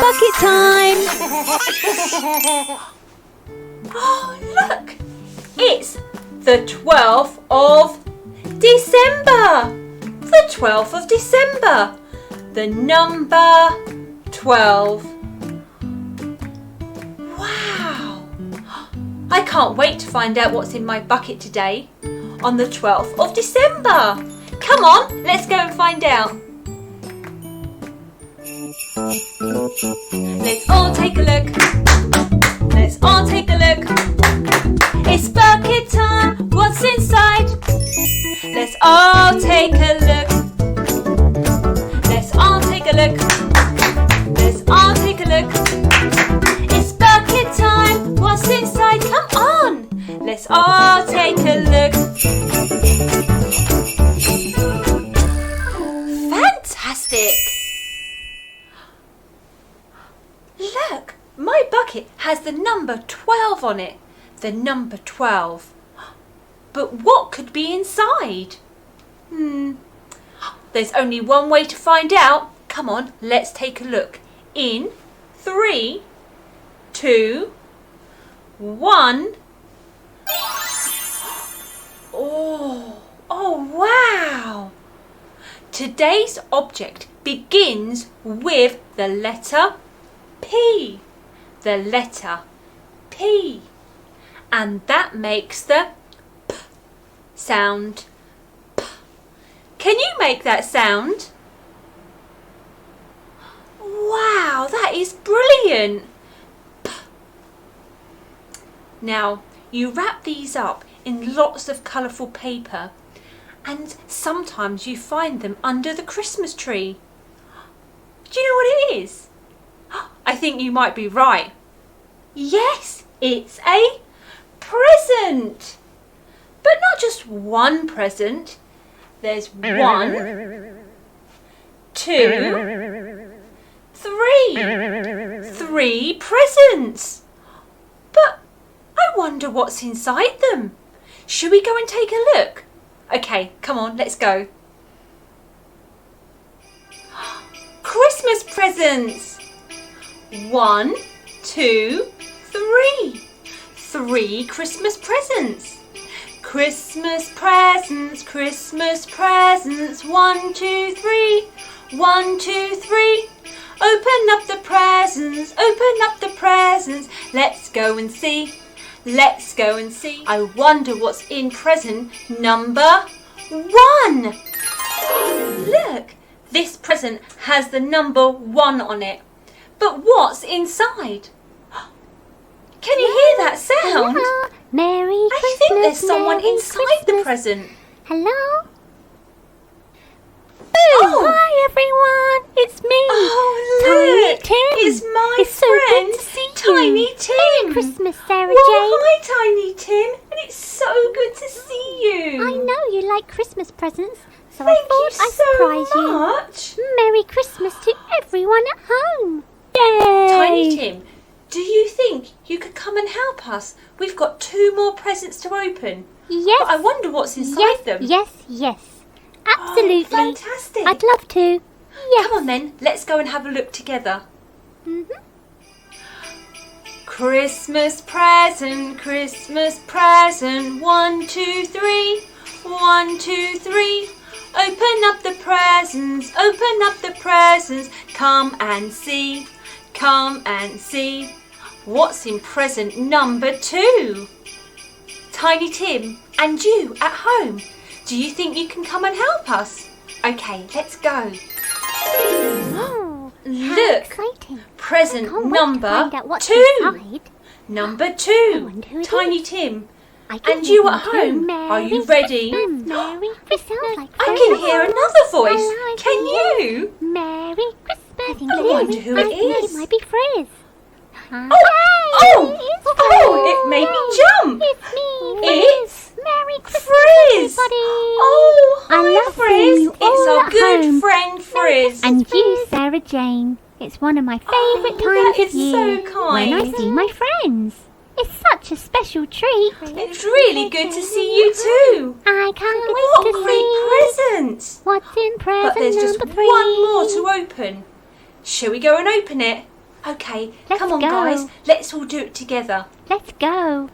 bucket time! Oh, look! It's the 12th of December! The 12th of December! The number 12. Wow! I can't wait to find out what's in my bucket today on the 12th of December. Come on, let's go and find out. Let's all take a look. Let's all take a look. It's bucket time. What's inside? Let's all take a look. Let's all take a look. Let's all take a look. It's bucket time. What's inside? Come on. Let's all take a look. Fantastic. Look, my bucket has the number 12 on it. The number 12. But what could be inside? There's only one way to find out. Come on, let's take a look. In 3, 2, 1. Oh, wow! Today's object begins with the letter P. The letter P. And that makes the P sound. P. Can you make that sound? Wow, that is brilliant. P. Now, you wrap these up in lots of colourful paper, and sometimes you find them under the Christmas tree. Do you know what it is? I think you might be right. Yes, it's a present. But not just one present. There's 1, 2, 3. 3 presents. But I wonder what's inside them. Should we go and take a look? Okay, come on, let's go. Christmas presents. 1, 2, 3. 3 Christmas presents. Christmas presents, Christmas presents. 1, 2, 3. 1, 2, 3. Open up the presents, open up the presents. Let's go and see. Let's go and see. I wonder what's in present number 1. Look, this present has the number 1 on it. But what's inside? Can you hear that sound? Hello. Merry Christmas. I think there's someone Merry inside Christmas. the present. Hello? Oh, Hi everyone, it's me. Oh, Tiny look, Tim. it's my It's so friend, good to see Tiny you. Tim. Merry Christmas, Sarah Well, Jane. hi, Tiny Tim, and it's so good to see you. I know you like Christmas presents, so Thank I thought you I'd so surprise much. you. Merry Christmas to everyone at home. Yay! Tiny Tim, do you think you could come and help us? We've got 2 more presents to open. Yes. But I wonder what's inside them. Yes. Absolutely. Oh, fantastic. I'd love to. Yes. Come on then, let's go and have a look together. Mhm. Christmas present, Christmas present. 1, 2, 3. 1, 2, 3. Open up the presents, open up the presents. Come and see, come and see. What's in present number 2? Tiny Tim and you at home. Do you think you can come and help us? Okay, let's go. Oh, how Look, exciting. present Can't wait to number find out what's 2. inside. Number I 2. wonder who it Tiny is. Tim. I can And hear you them at too. home, Merry are you ready? Christmas, Merry Christmas. Like I can hear another voice. Hello, Can you? Merry Christmas. I think I wonder who it is. It might be Frizz. Oh, it made me jump. It's me, It's Merry Christmas, Frizz. everybody. Oh, I hi love Frizz. seeing you It's all our at good home. friend Frizz. And you, Sarah Jane. It's one of my favourite that times is of year so when I kind. see my friends. It's such a special treat. It's really good to see you too. I can't What wait to great see presents. what's in present But there's just number 3. one more to open. Shall we go and open it? Okay, Let's come on go. guys, let's all do it together. Let's go.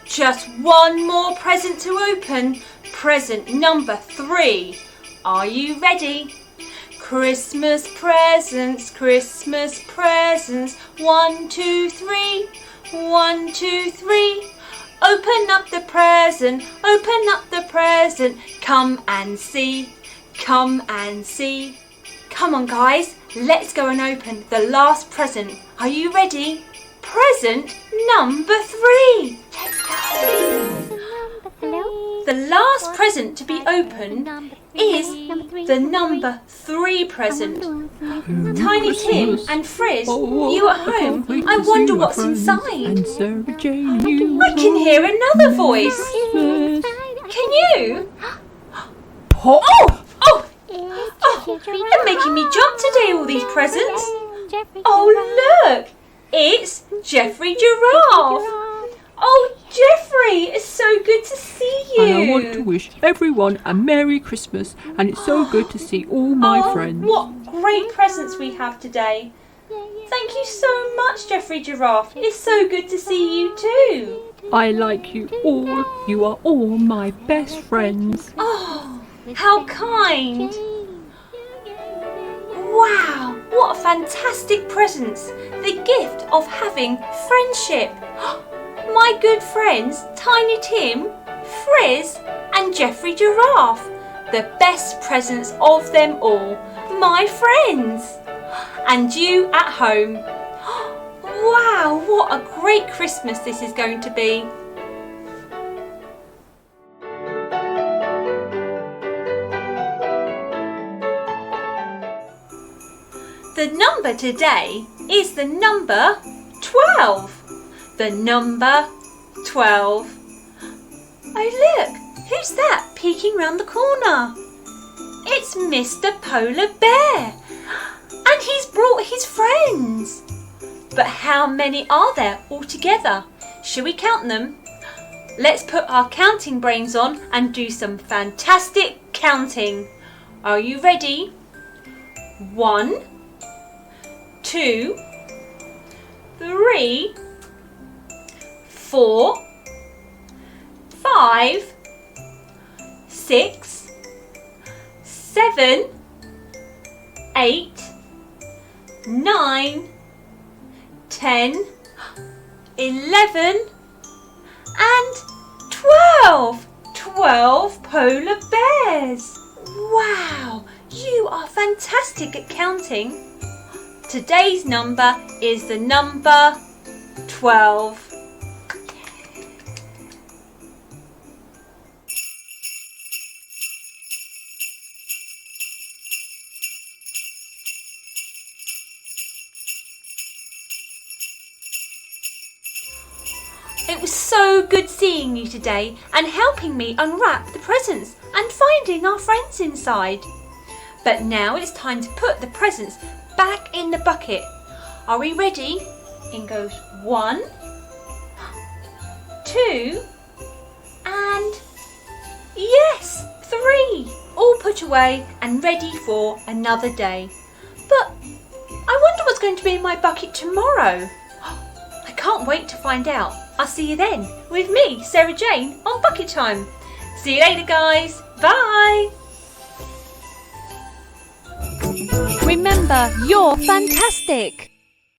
Just one more present to open. Present number 3. Are you ready? Christmas presents, Christmas presents. 1, 2, 3. 1, 2, 3. Open up the present, open up the present. Come and see, come and see. Come on guys, let's go and open the last present. Are you ready? Present number 3. Let's go. Hello? The last present to be opened is the number 3 present. Tiny Tim and Frizz, you at home, I wonder what's inside. And Sarah Jane, you I can hear another voice. Christmas. Can you? Pop! Oh, you're making me jump today, all these presents. Oh, look, it's Jeffrey Giraffe. Oh, Jeffrey, it's so good to see you. And I want to wish everyone a Merry Christmas, and it's so good to see all my friends. What great presents we have today. Thank you so much, Jeffrey Giraffe. It's so good to see you too. I like you all. You are all my best friends. Oh, how kind. Wow, what fantastic presents. The gift of having friendship. My good friends, Tiny Tim, Frizz and Jeffrey Giraffe. The best presents of them all. My friends. And you at home. Wow, what a great Christmas this is going to be. The number today is the number 12. The number 12. Oh look, who's that peeking round the corner? It's Mr. Polar Bear. And he's brought his friends. But how many are there altogether? Shall we count them? Let's put our counting brains on and do some fantastic counting. Are you ready? 1, 2, 3, 4, 5, 6, 7, 8, 9, 10, 11 and 12. 12 polar bears. Wow, you are fantastic at counting. Today's number is the number 12. It was so good seeing you today and helping me unwrap the presents and finding our friends inside. But now it's time to put the presents back in the bucket. Are we ready? In goes 1, 2 and yes, 3. All put away and ready for another day. But I wonder what's going to be in my bucket tomorrow. I can't wait to find out. I'll see you then with me, Sarah Jane, on Bucket Time. See you later, guys. Bye. Remember, you're fantastic.